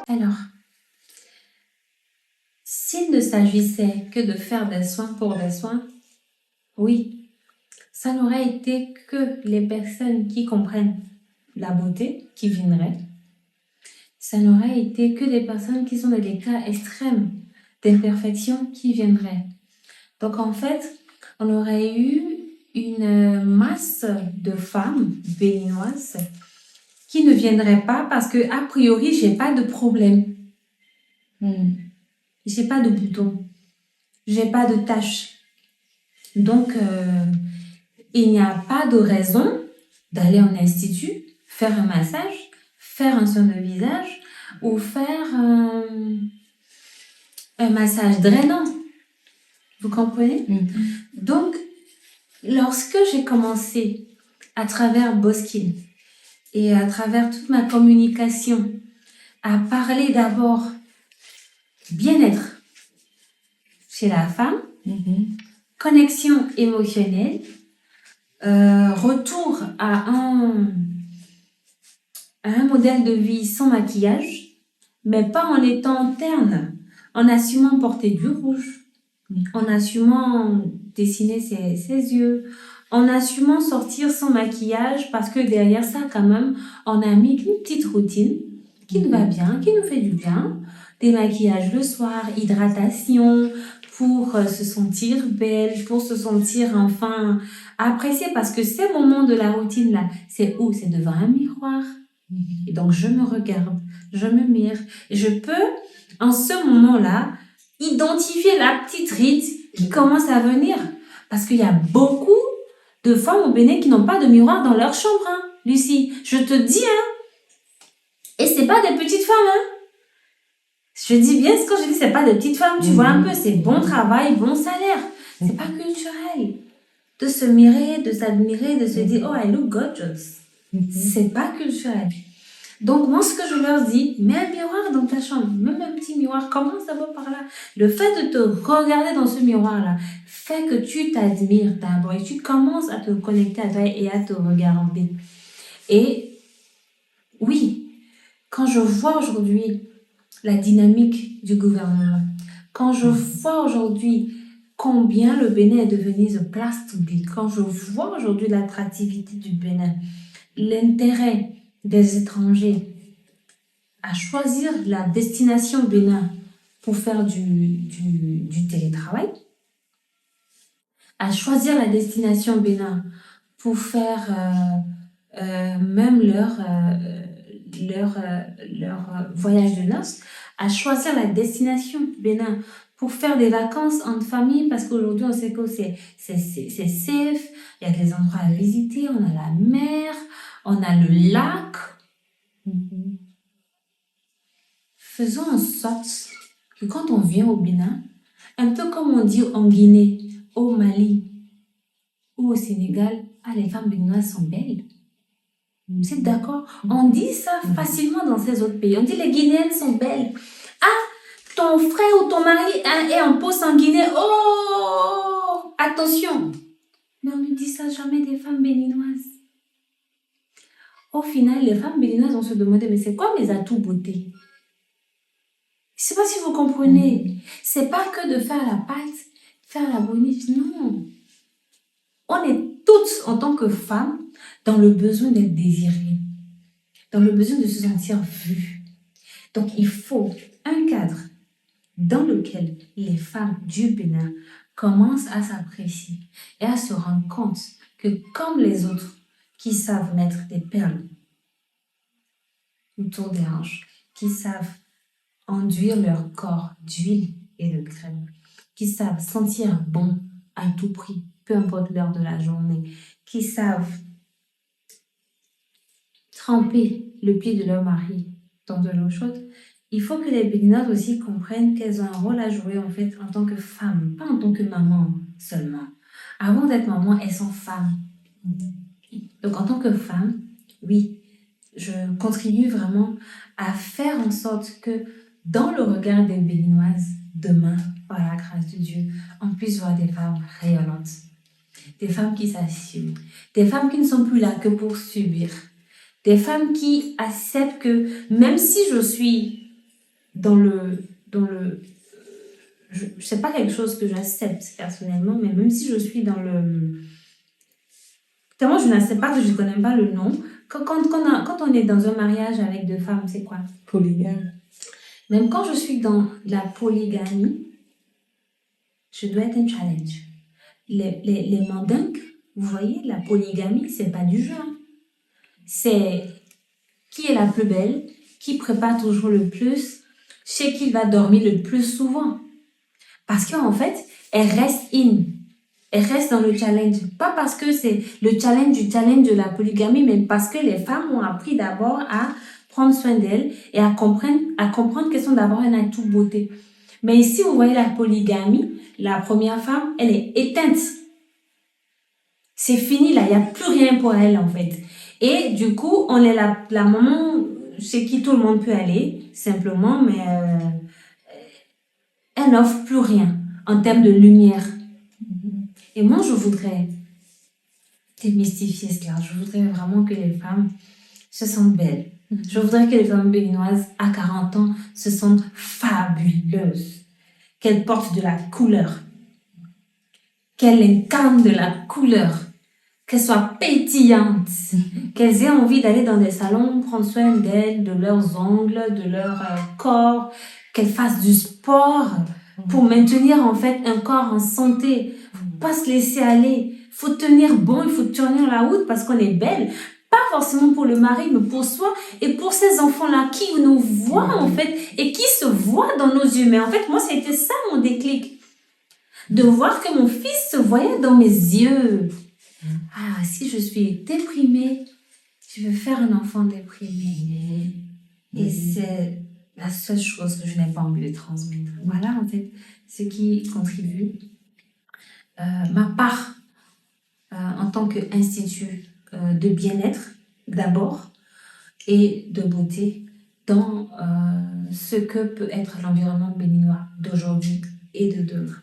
Alors, s'il ne s'agissait que de faire des soins pour des soins, oui, ça n'aurait été que les personnes qui comprennent la beauté qui viendraient. Ça n'aurait été que des personnes qui sont dans des cas extrêmes d'imperfection qui viendraient. Donc en fait, on aurait eu une masse de femmes béninoises qui ne viendraient pas parce que a priori, j'ai pas de problème. J'ai pas de boutons. J'ai pas de taches. Donc, il n'y a pas de raison d'aller en institut, faire un massage, faire un soin de visage ou faire un massage drainant. Vous comprenez? Donc, lorsque j'ai commencé à travers Boskin et à travers toute ma communication à parler d'abord bien-être chez la femme, connexion émotionnelle, retour à un modèle de vie sans maquillage, mais pas en étant terne, en assumant porter du rouge, en assumant dessiner ses yeux, en assumant sortir sans maquillage, parce que derrière ça, quand même, on a mis une petite routine qui nous va bien, qui nous fait du bien. Démaquillage le soir, hydratation, pour se sentir belle, pour se sentir enfin appréciée, parce que ces moments de la routine-là, c'est où? C'est devant un miroir. Et donc, je me regarde, je me mire, et je peux, en ce moment-là, identifier la petite ride qui commence à venir. Parce qu'il y a beaucoup de femmes au Bénin qui n'ont pas de miroir dans leur chambre, hein, Lucie. Je te dis, hein. Et c'est pas des petites femmes, hein. Je dis bien ce que je dis, c'est pas des petites femmes, tu vois un peu, c'est bon travail, bon salaire. C'est pas culturel. De se mirer, de s'admirer, de se dire, oh, I look gorgeous. C'est pas culturel. Donc, moi, ce que je leur dis, mets un miroir dans ta chambre, même un petit miroir, commence d'abord par là. Le fait de te regarder dans ce miroir-là fait que tu t'admires d'abord et tu commences à te connecter à toi et à te regarder. Et oui, quand je vois aujourd'hui la dynamique du gouvernement, quand je vois aujourd'hui combien le Bénin est devenu the place to be, quand je vois aujourd'hui l'attractivité du Bénin, l'intérêt des étrangers à choisir la destination Bénin pour faire du télétravail, à choisir la destination Bénin pour faire même leur voyage de noces, à choisir la destination Bénin pour faire des vacances en famille, parce qu'aujourd'hui on sait que c'est safe, il y a des endroits à visiter, on a la mer, on a le lac. Faisons en sorte que quand on vient au Bénin, un peu comme on dit en Guinée, au Mali ou au Sénégal, ah, les femmes béninoises sont belles. Vous êtes d'accord? On dit ça facilement dans ces autres pays. On dit les Guinéennes sont belles. Ah, ton frère ou ton mari est en peau sanguinée. Oh, attention. Mais on ne dit ça jamais des femmes béninoises. Au final, les femmes béninoises vont se demander, mais c'est quoi mes atouts beauté? Je ne sais pas si vous comprenez. C'est pas que de faire la pâte, faire la bonite. Non. On est toutes, en tant que femmes, dans le besoin d'être désirées, dans le besoin de se sentir vues. Donc, il faut un cadre dans lequel les femmes du Bénin commencent à s'apprécier et à se rendre compte que, comme les autres qui savent mettre des perles autour des hanches, qui savent enduire leur corps d'huile et de crème, qui savent sentir bon à tout prix, peu importe l'heure de la journée, qui savent tremper le pied de leur mari dans de l'eau chaude, il faut que les béninoises aussi comprennent qu'elles ont un rôle à jouer en fait en tant que femme, pas en tant que maman seulement. Avant d'être maman, elles sont femmes. Donc en tant que femme, oui, je contribue vraiment à faire en sorte que dans le regard des béninoises, demain, par la grâce de Dieu, on puisse voir des femmes rayonnantes, des femmes qui s'assument, des femmes qui ne sont plus là que pour subir, des femmes qui acceptent que même si je suis dans le c'est pas quelque chose que j'accepte personnellement, mais même si je suis dans le... Tellement je n'accepte pas que je ne connais pas le nom. Quand on est dans un mariage avec deux femmes, c'est quoi? Polygame. Même quand je suis dans la polygamie, je dois être un challenge. Les mandingues, vous voyez, la polygamie, c'est pas du jeu. C'est qui est la plus belle, qui prépare toujours le plus, chez qui va dormir le plus souvent. Parce qu'en fait, elle reste elle reste dans le challenge. Pas parce que c'est le challenge de la polygamie, mais parce que les femmes ont appris d'abord à prendre soin d'elles et à comprendre qu'elles sont d'abord un atout beauté. Mais ici, vous voyez la polygamie, la première femme, elle est éteinte. C'est fini là, il n'y a plus rien pour elle en fait. Et du coup, on est la maman chez qui tout le monde peut aller, simplement, mais elle n'offre plus rien en termes de lumière. Et moi, je voudrais démystifier cela. Je voudrais vraiment que les femmes se sentent belles. Je voudrais que les femmes béninoises à 40 ans se sentent fabuleuses. Qu'elles portent de la couleur. Qu'elles incarnent de la couleur. Qu'elles soient pétillantes. Qu'elles aient envie d'aller dans des salons, prendre soin d'elles, de leurs ongles, de leur corps. Qu'elles fassent du sport pour maintenir en fait un corps en santé. Pas se laisser aller. Il faut tenir bon, il faut tenir la route parce qu'on est belle. Pas forcément pour le mari, mais pour soi et pour ces enfants-là qui nous voient en fait et qui se voient dans nos yeux. Mais en fait, moi, c'était ça mon déclic. De voir que mon fils se voyait dans mes yeux. Ah, si je suis déprimée, je veux faire un enfant déprimé. Et c'est la seule chose que je n'ai pas envie de transmettre. Voilà en fait ce qui contribue. Ma part en tant qu'institut de bien-être d'abord et de beauté dans ce que peut être l'environnement béninois d'aujourd'hui et de demain.